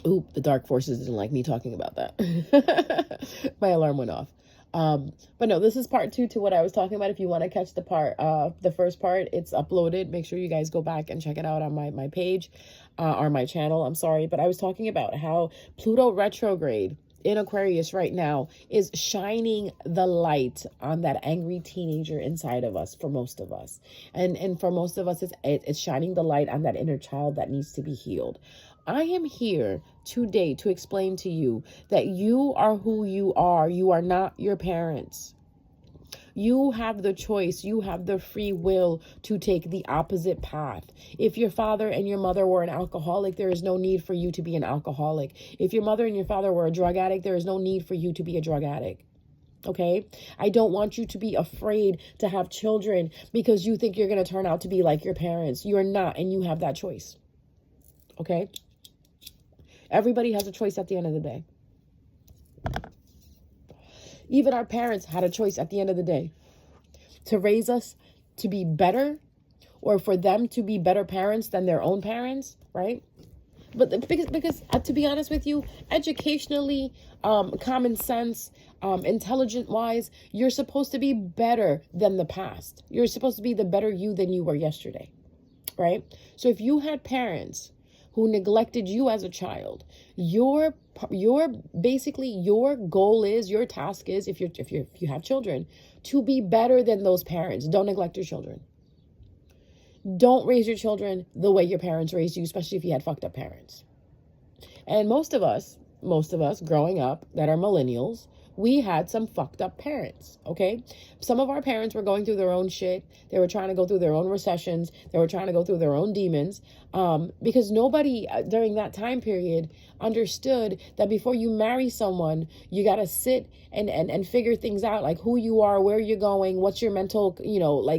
Oop, the dark forces didn't like me talking about that. My alarm went off. But no, this is part 2 to what I was talking about. If you want to catch the first part, it's uploaded. Make sure you guys go back and check it out on my page, or my channel. I'm sorry, but I was talking about how Pluto retrograde in Aquarius right now is shining the light on that angry teenager inside of us for most of us. And for most of us, it's shining the light on that inner child that needs to be healed. I am here today to explain to you that you are who you are. You are not your parents. You have the choice. You have the free will to take the opposite path. If your father and your mother were an alcoholic, there is no need for you to be an alcoholic. If your mother and your father were a drug addict, there is no need for you to be a drug addict. Okay? I don't want you to be afraid to have children because you think you're going to turn out to be like your parents. You are not, and you have that choice. Okay? Everybody has a choice at the end of the day. Even our parents had a choice at the end of the day to raise us to be better, or for them to be better parents than their own parents, right? But because to be honest with you, educationally, common sense, intelligent wise, you're supposed to be better than the past. You're supposed to be the better you than you were yesterday, right? So if you had parents who neglected you as a child, your basically your goal is, your task is, if you have children, to be better than those parents. Don't neglect your children. Don't raise your children the way your parents raised you, especially if you had fucked up parents. And most of us growing up that are millennials, we had some fucked up parents, okay? Some of our parents were going through their own shit. They were trying to go through their own recessions. They were trying to go through their own demons, because nobody during that time period understood that before you marry someone, you got to sit and figure things out, like who you are, where you're going, what's your mental,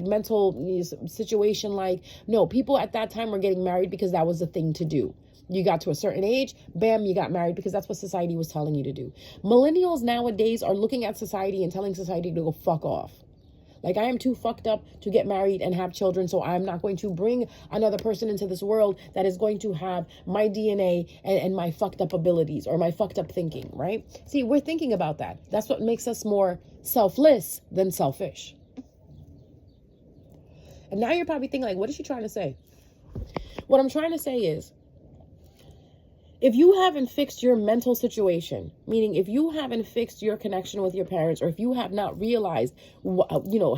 mental situation like. No, people at that time were getting married because that was the thing to do. You got to a certain age, bam, you got married because that's what society was telling you to do. Millennials nowadays are looking at society and telling society to go fuck off. Like, I am too fucked up to get married and have children, so I'm not going to bring another person into this world that is going to have my DNA and my fucked up abilities or my fucked up thinking, right? See, we're thinking about that. That's what makes us more selfless than selfish. And now you're probably thinking, like, what is she trying to say? What I'm trying to say is, if you haven't fixed your mental situation, meaning if you haven't fixed your connection with your parents, or if you have not realized,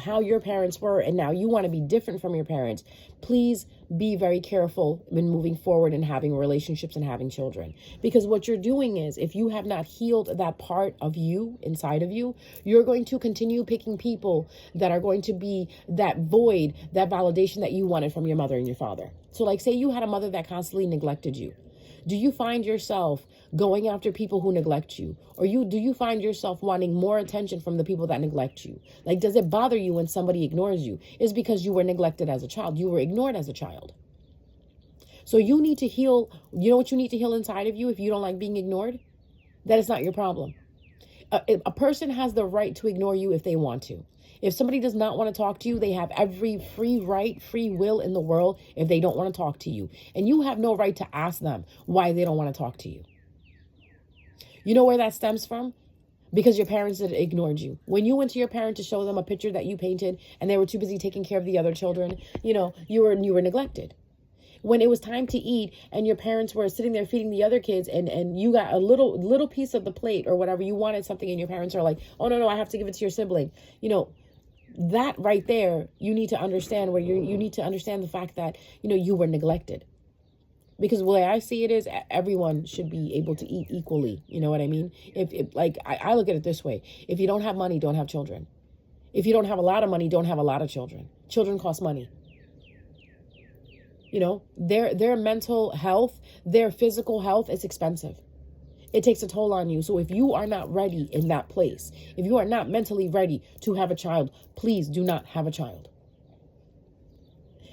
how your parents were, and now you want to be different from your parents, please be very careful when moving forward and having relationships and having children. Because what you're doing is, if you have not healed that part of you inside of you, you're going to continue picking people that are going to be that void, that validation that you wanted from your mother and your father. So like, say you had a mother that constantly neglected you. Do you find yourself going after people who neglect you? Or do you find yourself wanting more attention from the people that neglect you? Like, does it bother you when somebody ignores you? It's because you were neglected as a child. You were ignored as a child. So you need to heal. You know what you need to heal inside of you if you don't like being ignored? That is not your problem. A person has the right to ignore you if they want to. If somebody does not want to talk to you, they have every free will in the world if they don't want to talk to you. And you have no right to ask them why they don't want to talk to you. You know where that stems from? Because your parents had ignored you. When you went to your parent to show them a picture that you painted and they were too busy taking care of the other children, you were neglected. When it was time to eat and your parents were sitting there feeding the other kids and you got a little piece of the plate or whatever, you wanted something and your parents are like, oh, no, I have to give it to your sibling. That right there, you need to understand where you need to understand the fact that, you were neglected. Because the way I see it is, everyone should be able to eat equally. You know what I mean? I look at it this way. If you don't have money, don't have children. If you don't have a lot of money, don't have a lot of children. Children cost money. Their mental health, their physical health is expensive. It takes a toll on you. So if you are not ready in that place, if you are not mentally ready to have a child, please do not have a child.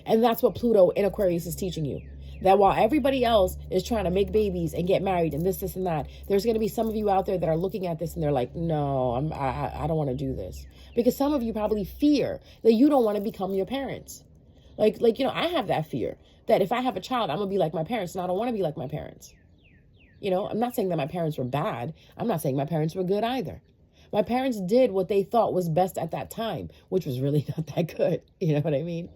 And that's what Pluto in Aquarius is teaching you. That while everybody else is trying to make babies and get married and this and that, there's going to be some of you out there that are looking at this and they're like, no, I don't want to do this. Because some of you probably fear that you don't want to become your parents. I have that fear that if I have a child, I'm going to be like my parents, and I don't want to be like my parents. You know, I'm not saying that my parents were bad. I'm not saying my parents were good either. My parents did what they thought was best at that time, which was really not that good. You know what I mean?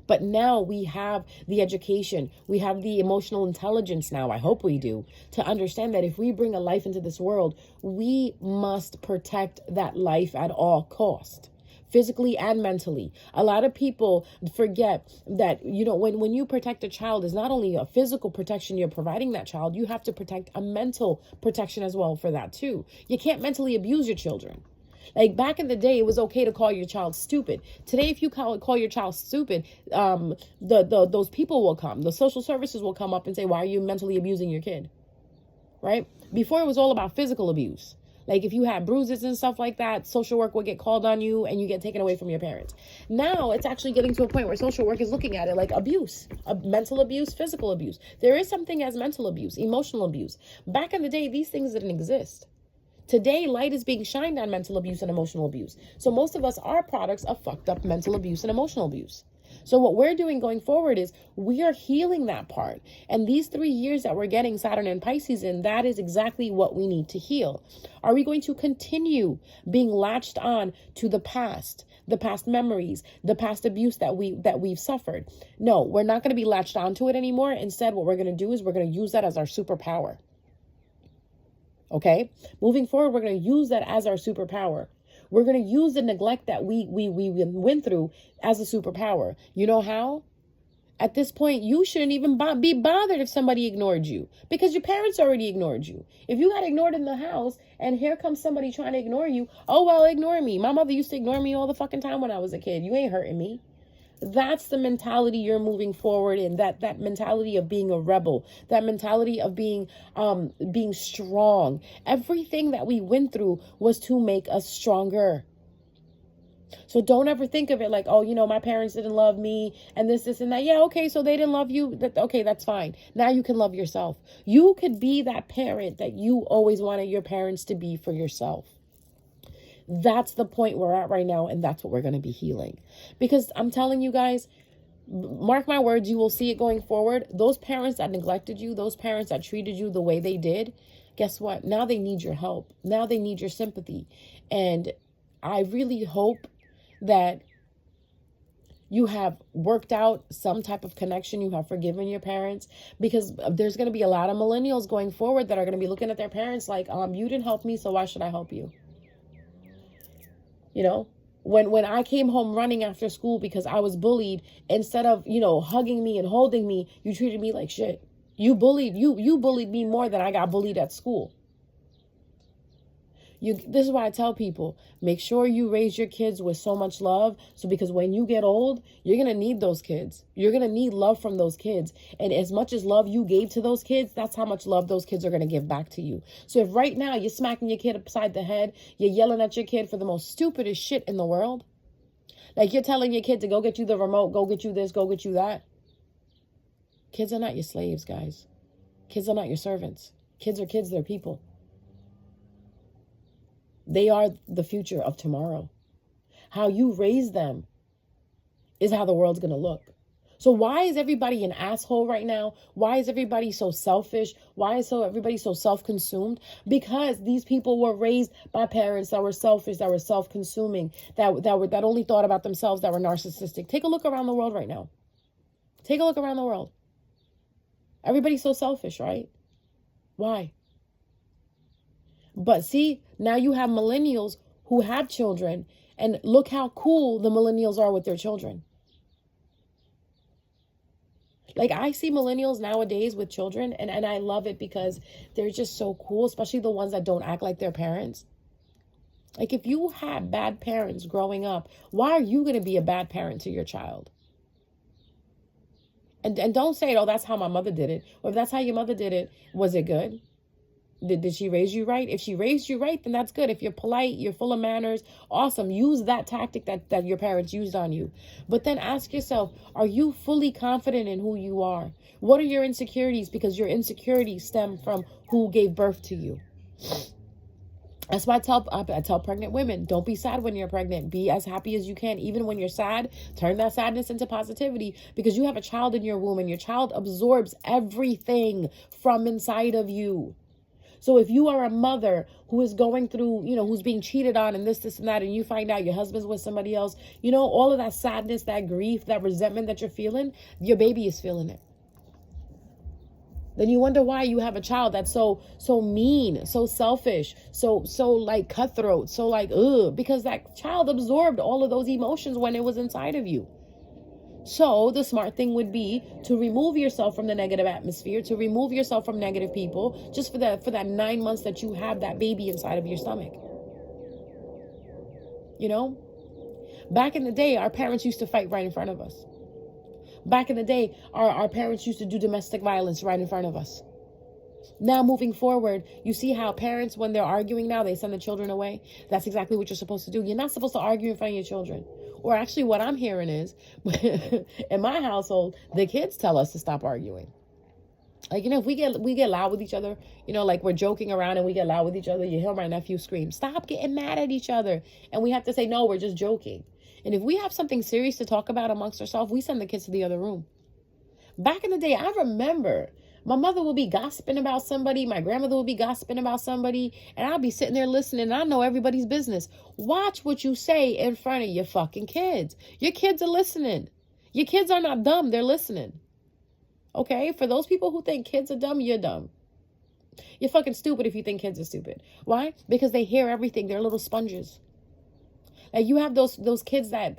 But now we have the education, we have the emotional intelligence now, I hope we do, to understand that if we bring a life into this world, we must protect that life at all cost, physically and mentally. A lot of people forget that, you know, when you protect a child, is not only a physical protection you're providing that child, you have to protect a mental protection as well for that too. You can't mentally abuse your children. Like back in the day, it was okay to call your child stupid. Today, if you call your child stupid, those people will come. The social services will come up and say, why are you mentally abusing your kid? Right? Before, it was all about physical abuse. Like if you had bruises and stuff like that, social work would get called on you and you get taken away from your parents. Now it's actually getting to a point where social work is looking at it like abuse, mental abuse, physical abuse. There is something as mental abuse, emotional abuse. Back in the day, these things didn't exist. Today, light is being shined on mental abuse and emotional abuse. So most of us are products of fucked up mental abuse and emotional abuse. So what we're doing going forward is we are healing that part. And these 3 years that we're getting Saturn and Pisces in, that is exactly what we need to heal. Are we going to continue being latched on to the past memories, the past abuse that we've suffered? No, we're not going to be latched onto it anymore. Instead, what we're going to do is we're going to use that as our superpower. Okay, moving forward, we're going to use that as our superpower. We're going to use the neglect that we went through as a superpower. You know how? At this point, you shouldn't even be bothered if somebody ignored you, because your parents already ignored you. If you got ignored in the house and here comes somebody trying to ignore you, oh, well, ignore me. My mother used to ignore me all the fucking time when I was a kid. You ain't hurting me. That's the mentality you're moving forward in, that mentality of being a rebel, that mentality of being strong. Everything that we went through was to make us stronger. So don't ever think of it like, oh, you know, my parents didn't love me and this and that. Yeah, okay, so they didn't love you. Okay, that's fine. Now you can love yourself. You could be that parent that you always wanted your parents to be for yourself. That's the point we're at right now, and that's what we're going to be healing. Because I'm telling you guys, mark my words, you will see it going forward. Those parents that neglected you, those parents that treated you the way they did, guess what? Now they need your help. Now they need your sympathy. And I really hope that you have worked out some type of connection. You have forgiven your parents, because there's going to be a lot of millennials going forward that are going to be looking at their parents like, you didn't help me, so why should I help you? You know, when I came home running after school because I was bullied, instead of, you know, hugging me and holding me, you treated me like shit. You bullied me more than I got bullied at school. This is why I tell people, make sure you raise your kids with so much love. So because when you get old, you're going to need those kids. You're going to need love from those kids. And as much as love you gave to those kids, that's how much love those kids are going to give back to you. So if right now you're smacking your kid upside the head, you're yelling at your kid for the most stupidest shit in the world. Like you're telling your kid to go get you the remote, go get you this, go get you that. Kids are not your slaves, guys. Kids are not your servants. Kids are kids, they're people. They are the future of tomorrow. How you raise them is how the world's going to look. So why is everybody an asshole right now? Why is everybody so selfish? Why is everybody so self-consumed? Because these people were raised by parents that were selfish, that were self-consuming, that only thought about themselves, that were narcissistic. Take a look around the world right now. Take a look around the world. Everybody's so selfish, right? Why? But see, now you have millennials who have children, and look how cool the millennials are with their children. Like I see millennials nowadays with children, and I love it because they're just so cool, especially the ones that don't act like their parents. Like if you had bad parents growing up, why are you going to be a bad parent to your child? And don't say, oh, that's how my mother did it. Or if that's how your mother did it, was it good? Did she raise you right? If she raised you right, then that's good. If you're polite, you're full of manners, awesome. Use that tactic that your parents used on you. But then ask yourself, are you fully confident in who you are? What are your insecurities? Because your insecurities stem from who gave birth to you. That's why I tell pregnant women, don't be sad when you're pregnant. Be as happy as you can. Even when you're sad, turn that sadness into positivity, because you have a child in your womb and your child absorbs everything from inside of you. So if you are a mother who is going through, who's being cheated on and this and that, and you find out your husband's with somebody else, all of that sadness, that grief, that resentment that you're feeling, your baby is feeling it. Then you wonder why you have a child that's so mean, so selfish, so like cutthroat, so like, because that child absorbed all of those emotions when it was inside of you. So the smart thing would be to remove yourself from the negative atmosphere, to remove yourself from negative people, just for that 9 months that you have that baby inside of your stomach. Back in the day, our parents used to fight right in front of us. Back in the day, our parents used to do domestic violence right in front of us. Now, moving forward, you see how parents, when they're arguing now, they send the children away. That's exactly what you're supposed to do. You're not supposed to argue in front of your children. Or actually, what I'm hearing is, in my household, the kids tell us to stop arguing. Like, if we get loud with each other, like we're joking around and we get loud with each other, you hear my nephew scream, stop getting mad at each other. And we have to say, no, we're just joking. And if we have something serious to talk about amongst ourselves, we send the kids to the other room. Back in the day, I remember my mother would be gossiping about somebody. My grandmother would be gossiping about somebody. And I'll be sitting there listening. And I know everybody's business. Watch what you say in front of your fucking kids. Your kids are listening. Your kids are not dumb. They're listening. Okay? For those people who think kids are dumb, you're dumb. You're fucking stupid if you think kids are stupid. Why? Because they hear everything. They're little sponges. Like you have those kids that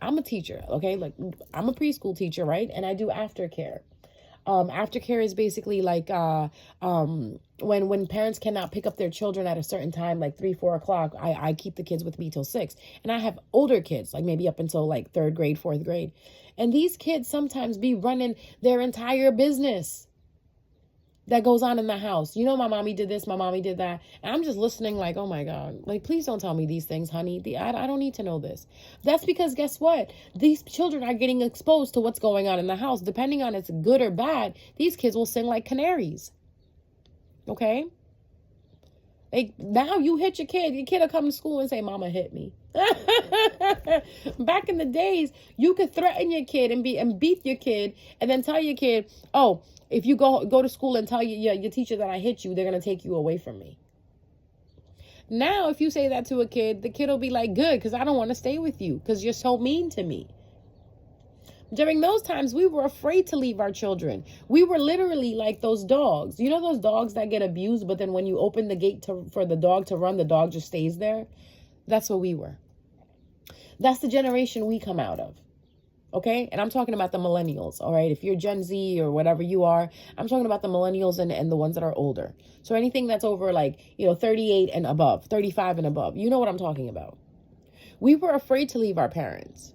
I'm a teacher, okay? Like I'm a preschool teacher, right? And I do aftercare. Aftercare is basically like when parents cannot pick up their children at a certain time, like 3-4 o'clock, I keep the kids with me till 6. And I have older kids, like maybe up until like 3rd grade, 4th grade. And these kids sometimes be running their entire business that goes on in the house. My mommy did this, my mommy did that. And I'm just listening like, oh my God, like, please don't tell me these things, honey. I don't need to know this. That's because guess what? These children are getting exposed to what's going on in the house. Depending on it's good or bad, these kids will sing like canaries. Okay? Like now you hit your kid will come to school and say, Mama hit me. Back in the days, you could threaten your kid and beat your kid and then tell your kid, oh, if you go to school and tell your teacher that I hit you, they're going to take you away from me. Now, if you say that to a kid, the kid will be like, good, because I don't want to stay with you because you're so mean to me. During those times, we were afraid to leave our children. We were literally like those dogs. Those dogs that get abused, but then when you open the gate for the dog to run, the dog just stays there? That's what we were. That's the generation we come out of. Okay? And I'm talking about the millennials, all right? If you're Gen Z or whatever you are, I'm talking about the millennials and the ones that are older. So anything that's over 38 and above, 35 and above, you know what I'm talking about. We were afraid to leave our parents.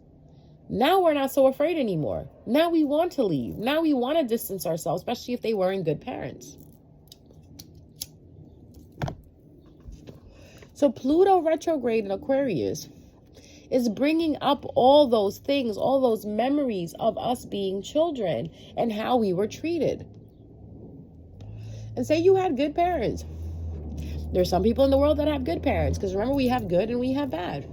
Now we're not so afraid anymore. Now we want to leave. Now we want to distance ourselves, especially if they weren't good parents. So Pluto retrograde in Aquarius is bringing up all those things, all those memories of us being children and how we were treated. And say you had good parents. There's some people in the world that have good parents, because remember, we have good and we have bad.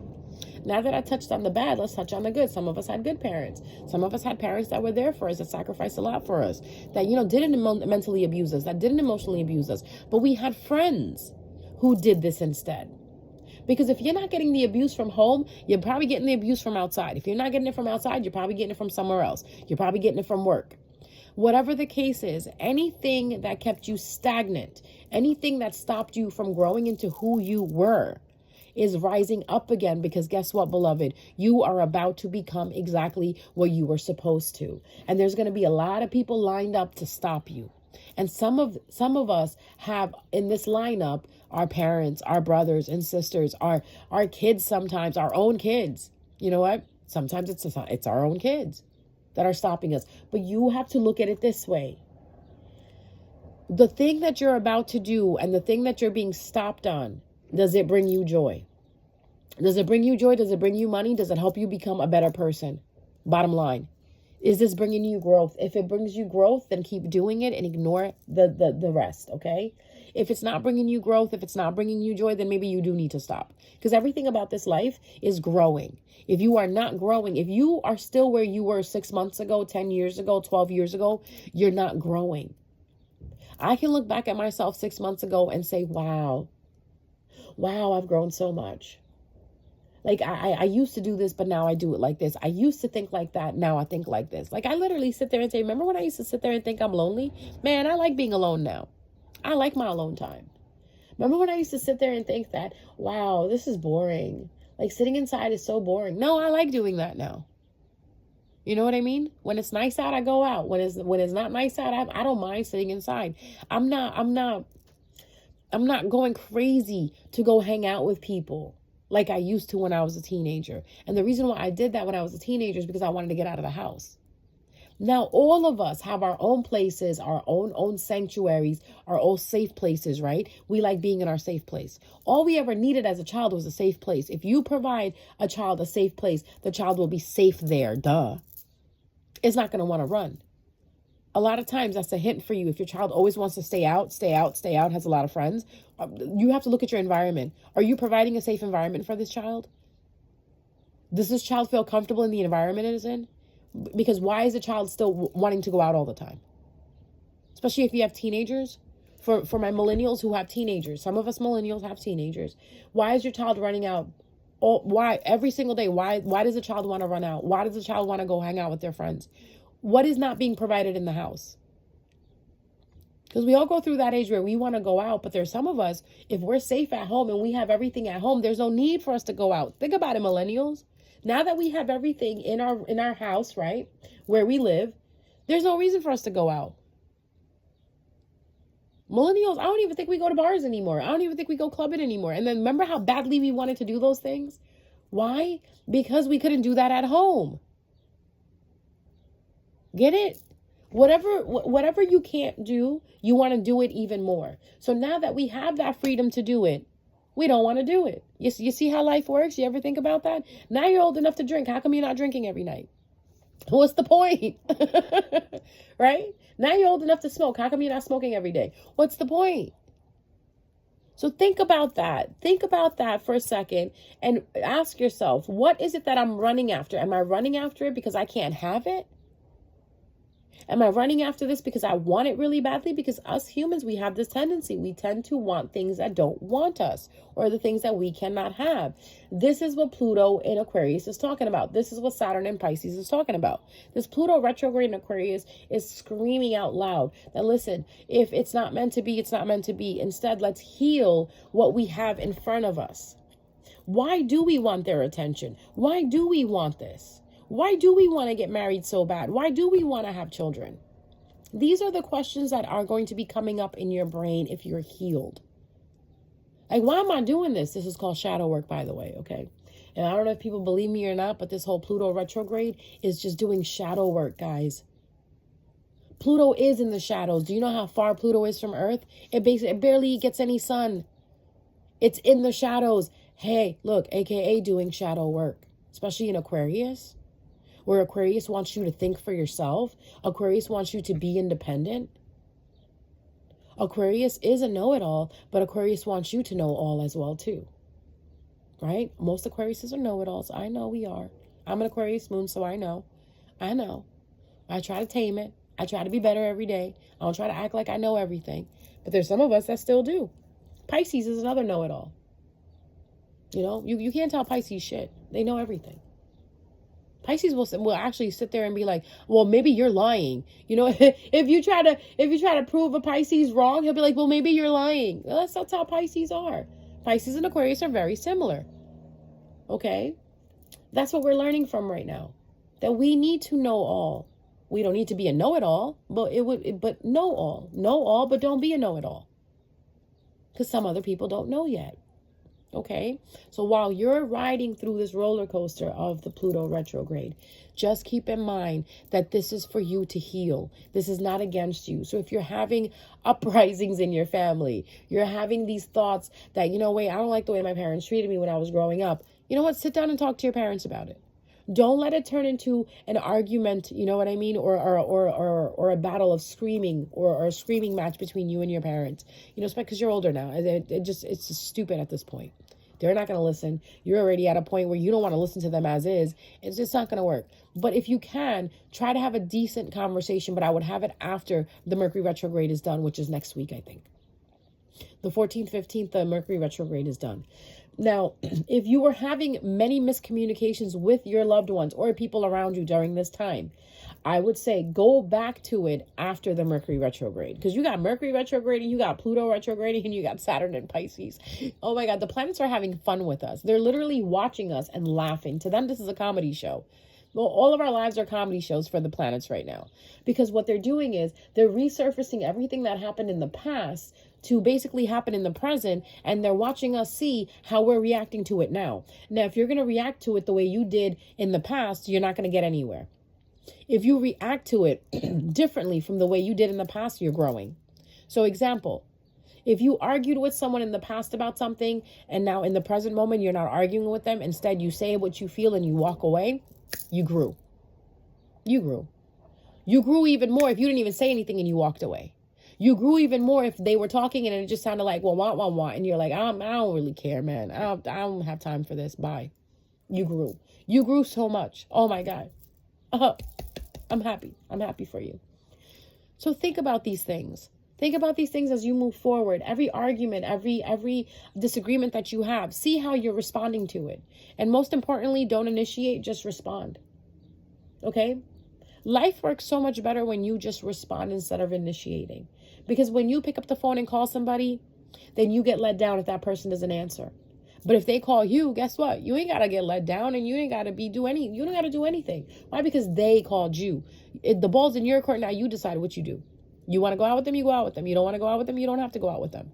Now that I touched on the bad, let's touch on the good. Some of us had good parents. Some of us had parents that were there for us, that sacrificed a lot for us, that, didn't mentally abuse us, that didn't emotionally abuse us. But we had friends who did this instead. Because if you're not getting the abuse from home, you're probably getting the abuse from outside. If you're not getting it from outside, you're probably getting it from somewhere else. You're probably getting it from work. Whatever the case is, anything that kept you stagnant, anything that stopped you from growing into who you were, is rising up again, because guess what, beloved? You are about to become exactly what you were supposed to. And there's going to be a lot of people lined up to stop you. And some of us have in this lineup our parents, our brothers and sisters, our kids, sometimes our own kids. You know what? Sometimes it's our own kids that are stopping us. But you have to look at it this way. The thing that you're about to do and the thing that you're being stopped on, does it bring you joy? Does it bring you joy? Does it bring you money? Does it help you become a better person? Bottom line. Is this bringing you growth? If it brings you growth, then keep doing it and ignore the rest, okay? If it's not bringing you growth, if it's not bringing you joy, then maybe you do need to stop. Because everything about this life is growing. If you are not growing, if you are still where you were 6 months ago, 10 years ago, 12 years ago, you're not growing. I can look back at myself 6 months ago and say, wow, I've grown so much. Like I used to do this, but now I do it like this. I used to think like that. Now I think like this. Like I literally sit there and say, remember when I used to sit there and think I'm lonely? Man, I like being alone now. I like my alone time. Remember when I used to sit there and think that, wow, this is boring. Like sitting inside is so boring. No, I like doing that now. You know what I mean? When it's nice out, I go out. When it's not nice out, I don't mind sitting inside. I'm not going crazy to go hang out with people like I used to when I was a teenager. And the reason why I did that when I was a teenager is because I wanted to get out of the house. Now, all of us have our own places, our own sanctuaries, our own safe places, right? We like being in our safe place. All we ever needed as a child was a safe place. If you provide a child a safe place, the child will be safe there. Duh. It's not going to want to run. A lot of times that's a hint for you. If your child always wants to stay out, has a lot of friends, you have to look at your environment. Are you providing a safe environment for this child? Does this child feel comfortable in the environment it is in? Because why is the child still wanting to go out all the time? Especially if you have teenagers. For my millennials who have teenagers, some of us millennials have teenagers. Why is your child running out? Why every single day? Why does a child want to run out? Why does a child want to go hang out with their friends? What is not being provided in the house? Because we all go through that age where we want to go out, but there's some of us, if we're safe at home and we have everything at home, there's no need for us to go out. Think about it, millennials. Now that we have everything in our house, right, where we live, there's no reason for us to go out. Millennials, I don't even think we go to bars anymore. I don't even think we go clubbing anymore. And then remember how badly we wanted to do those things? Why? Because we couldn't do that at home. Get it? Whatever you can't do, you want to do it even more. So now that we have that freedom to do it, we don't want to do it. You see how life works? You ever think about that? Now you're old enough to drink. How come you're not drinking every night? What's the point? Right? Now you're old enough to smoke. How come you're not smoking every day? What's the point? So think about that. Think about that for a second and ask yourself, what is it that I'm running after? Am I running after it because I can't have it? Am I running after this because I want it really badly? Because us humans, we have this tendency. We tend to want things that don't want us or the things that we cannot have. This is what Pluto in Aquarius is talking about. This is what Saturn in Pisces is talking about. This Pluto retrograde in Aquarius is screaming out loud that, listen, if it's not meant to be, it's not meant to be. Instead, let's heal what we have in front of us. Why do we want their attention? Why do we want this? Why do we want to get married so bad? Why do we want to have children? These are the questions that are going to be coming up in your brain if you're healed. Like, why am I doing this? This is called shadow work, by the way, okay? And I don't know if people believe me or not, but this whole Pluto retrograde is just doing shadow work, guys. Pluto is in the shadows. Do you know how far Pluto is from Earth? It barely gets any sun. It's in the shadows. Hey, look, AKA doing shadow work, especially in Aquarius. Where Aquarius wants you to think for yourself. Aquarius wants you to be independent. Aquarius is a know-it-all, but Aquarius wants you to know all as well, too. Right? Most Aquariuses are know-it-alls. I know we are. I'm an Aquarius moon, so I know. I try to tame it. I try to be better every day. I don't try to act like I know everything. But there's some of us that still do. Pisces is another know-it-all. You know, you can't tell Pisces shit. They know everything. Pisces will actually sit there and be like, well, maybe you're lying. You know, if you try to prove a Pisces wrong, he'll be like, well, maybe you're lying. Well, that's how Pisces are. Pisces and Aquarius are very similar. Okay? That's what we're learning from right now. That we need to know all. We don't need to be a know-it-all, but know all. Know all, but don't be a know-it-all. Because some other people don't know yet. Okay, so while you're riding through this roller coaster of the Pluto retrograde, just keep in mind that this is for you to heal. This is not against you. So if you're having uprisings in your family, you're having these thoughts that, wait, I don't like the way my parents treated me when I was growing up. You know what? Sit down and talk to your parents about it. Don't let it turn into an argument, you know what I mean? Or a battle of screaming or a screaming match between you and your parents. You know, because you're older now. It's just stupid at this point. They're not going to listen. You're already at a point where you don't want to listen to them as is. It's just not going to work. But if you can, try to have a decent conversation, but I would have it after the Mercury retrograde is done, which is next week, I think. The 14th, 15th, the Mercury retrograde is done. Now, if you were having many miscommunications with your loved ones or people around you during this time, I would say go back to it after the Mercury retrograde, because you got Mercury retrograde and you got Pluto retrograde and you got Saturn and Pisces. Oh my God, the planets are having fun with us. They're literally watching us and laughing. To them, this is a comedy show. Well, all of our lives are comedy shows for the planets right now, because what they're doing is they're resurfacing everything that happened in the past to basically happen in the present, and they're watching us see how we're reacting to it now. Now, if you're going to react to it the way you did in the past, you're not going to get anywhere. If you react to it differently from the way you did in the past, you're growing. So example, if you argued with someone in the past about something and now in the present moment, you're not arguing with them. Instead, you say what you feel and you walk away. You grew. You grew. You grew even more if you didn't even say anything and you walked away. You grew even more if they were talking and it just sounded like, well, wah. And you're like, I don't really care, man. I don't have time for this. Bye. You grew. You grew so much. Oh my God. I'm happy. I'm happy for you. So think about these things. Think about these things as you move forward. Every argument, every disagreement that you have, see how you're responding to it. And most importantly, don't initiate, just respond. Okay? Life works so much better when you just respond instead of initiating. Because when you pick up the phone and call somebody, then you get let down if that person doesn't answer. But if they call you, guess what? You ain't got to get let down and you ain't got to you don't got to do anything. Why? Because they called you. The ball's in your court now. You decide what you do. You want to go out with them, you go out with them. You don't want to go out with them, you don't have to go out with them.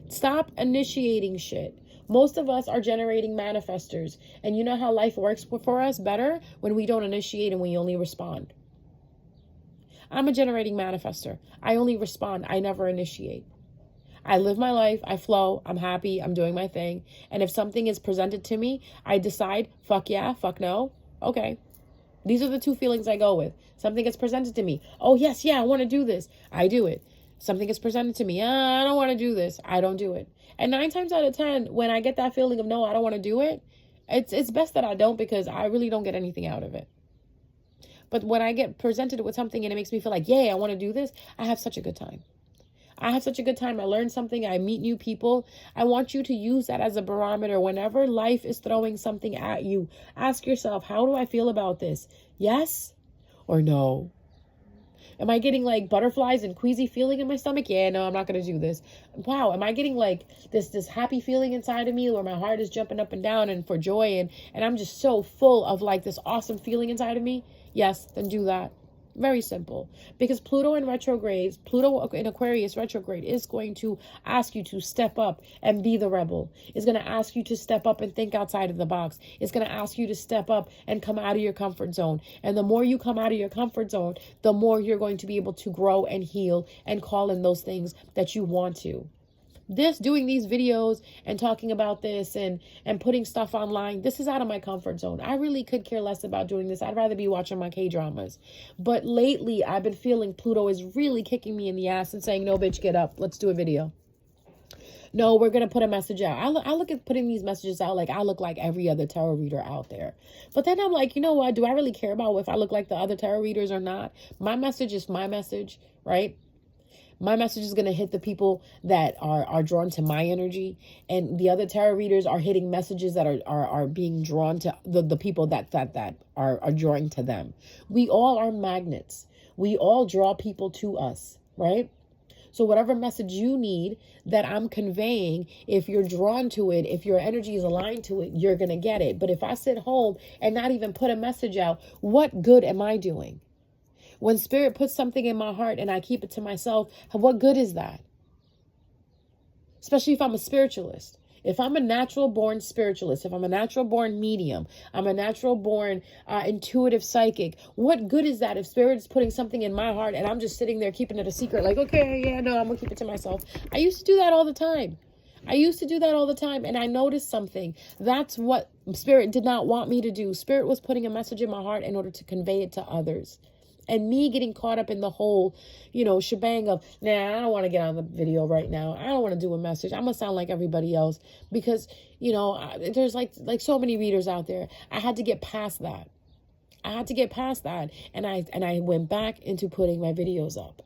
Stop initiating shit. Most of us are generating manifestors. And you know how life works for us better? When we don't initiate and we only respond. I'm a generating manifester. I only respond. I never initiate. I live my life. I flow. I'm happy. I'm doing my thing. And if something is presented to me, I decide, fuck yeah, fuck no. Okay. These are the two feelings I go with. Something gets presented to me. Oh, yes, yeah, I want to do this. I do it. Something gets presented to me. I don't want to do this. I don't do it. And 9 times out of 10, when I get that feeling of no, I don't want to do it, it's best that I don't, because I really don't get anything out of it. But when I get presented with something and it makes me feel like, yay, I want to do this, I have such a good time. I have such a good time. I learn something. I meet new people. I want you to use that as a barometer. Whenever life is throwing something at you, ask yourself, how do I feel about this? Yes or no? Am I getting like butterflies and queasy feeling in my stomach? Yeah, no, I'm not going to do this. Wow. Am I getting like this happy feeling inside of me where my heart is jumping up and down and for joy and I'm just so full of like this awesome feeling inside of me? Yes, then do that. Very simple. Because Pluto in Aquarius retrograde is going to ask you to step up and be the rebel. It's going to ask you to step up and think outside of the box. It's going to ask you to step up and come out of your comfort zone. And the more you come out of your comfort zone, the more you're going to be able to grow and heal and call in those things that you want to. Doing these videos and talking about this and putting stuff online, this is out of my comfort zone. I really could care less about doing this. I'd rather be watching my K-dramas. But lately, I've been feeling Pluto is really kicking me in the ass and saying, no, bitch, get up. Let's do a video. No, we're going to put a message out. I look at putting these messages out like I look like every other tarot reader out there. But then I'm like, you know what? Do I really care about if I look like the other tarot readers or not? My message is my message, right? My message is going to hit the people that are drawn to my energy, and the other tarot readers are hitting messages that are being drawn to the people that are drawing to them. We all are magnets. We all draw people to us, right? So whatever message you need that I'm conveying, if you're drawn to it, if your energy is aligned to it, you're going to get it. But if I sit home and not even put a message out, what good am I doing? When spirit puts something in my heart and I keep it to myself, what good is that? Especially if I'm a spiritualist. If I'm a natural born spiritualist, if I'm a natural born medium, I'm a natural born intuitive psychic, what good is that if spirit is putting something in my heart and I'm just sitting there keeping it a secret like, okay, yeah, no, I'm going to keep it to myself. I used to do that all the time. I used to do that all the time, and I noticed something. That's what Spirit did not want me to do. Spirit was putting a message in my heart in order to convey it to others. And me getting caught up in the whole, shebang of, nah, I don't want to get on the video right now. I don't want to do a message. I'm going to sound like everybody else because, there's like so many readers out there. I had to get past that. And I went back into putting my videos up.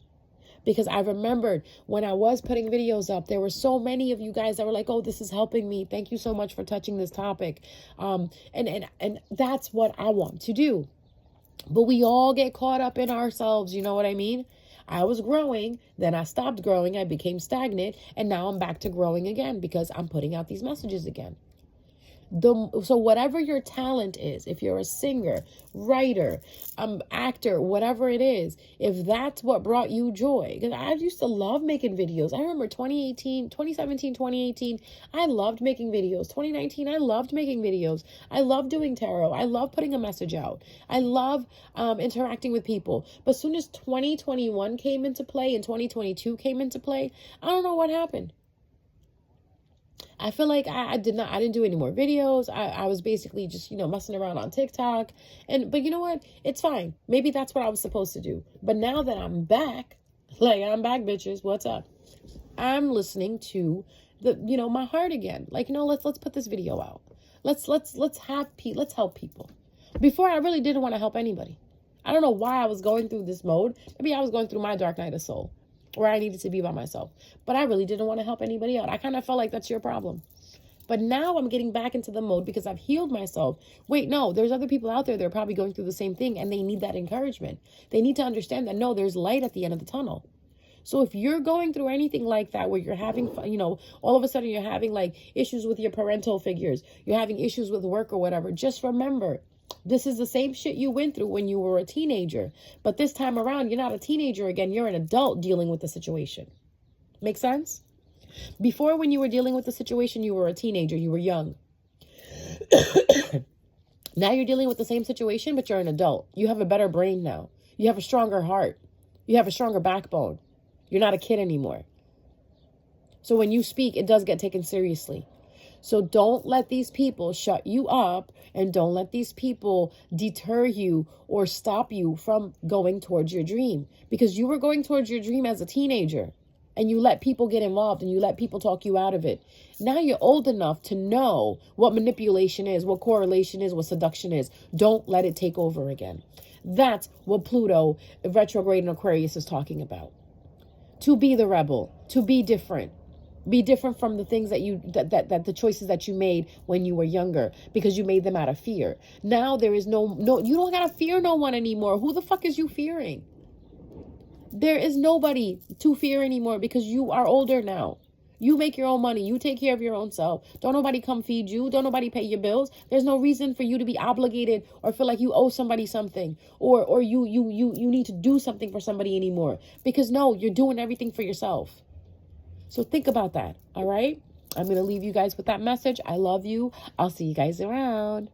Because I remembered when I was putting videos up, there were so many of you guys that were like, oh, this is helping me. Thank you so much for touching this topic. And that's what I want to do. But we all get caught up in ourselves. You know what I mean? I was growing, then I stopped growing. I became stagnant. And now I'm back to growing again because I'm putting out these messages again. So whatever your talent is, if you're a singer, writer, actor, whatever it is, if that's what brought you joy, because I used to love making videos. I remember 2017, 2018, I loved making videos. 2019, I loved making videos. I love doing tarot. I love putting a message out. I love interacting with people. But as soon as 2021 came into play and 2022 came into play, I don't know what happened. I feel like I didn't do any more videos. I was basically just, messing around on TikTok. But you know what? It's fine. Maybe that's what I was supposed to do. But now that I'm back, I'm back, bitches. What's up? I'm listening to my heart again. Let's put this video out. Let's help people. Before I really didn't want to help anybody. I don't know why I was going through this mode. Maybe I was going through my dark night of soul, where I needed to be by myself. But I really didn't want to help anybody out. I kind of felt like that's your problem. But now I'm getting back into the mode because I've healed myself. Wait, no, there's other people out there that are probably going through the same thing and they need that encouragement. They need to understand that, no, there's light at the end of the tunnel. So if you're going through anything like that, where you're having, all of a sudden you're having issues with your parental figures, you're having issues with work or whatever, just remember, this is the same shit you went through when you were a teenager. But this time around, you're not a teenager again. You're an adult dealing with the situation. Make sense? Before, when you were dealing with the situation, you were a teenager. You were young. Now you're dealing with the same situation, but you're an adult. You have a better brain now. You have a stronger heart. You have a stronger backbone. You're not a kid anymore. So when you speak, it does get taken seriously. So don't let these people shut you up, and don't let these people deter you or stop you from going towards your dream, because you were going towards your dream as a teenager and you let people get involved and you let people talk you out of it. Now you're old enough to know what manipulation is, what correlation is, what seduction is. Don't let it take over again. That's what Pluto, retrograde in Aquarius, is talking about. To be the rebel, to be different. Be different from the things that the choices that you made when you were younger, because you made them out of fear. Now there is no, you don't gotta fear no one anymore. Who the fuck is you fearing? There is nobody to fear anymore because you are older now. You make your own money. You take care of your own self. Don't nobody come feed you. Don't nobody pay your bills. There's no reason for you to be obligated or feel like you owe somebody something, or you need to do something for somebody anymore, because no, you're doing everything for yourself. So think about that, all right? I'm going to leave you guys with that message. I love you. I'll see you guys around.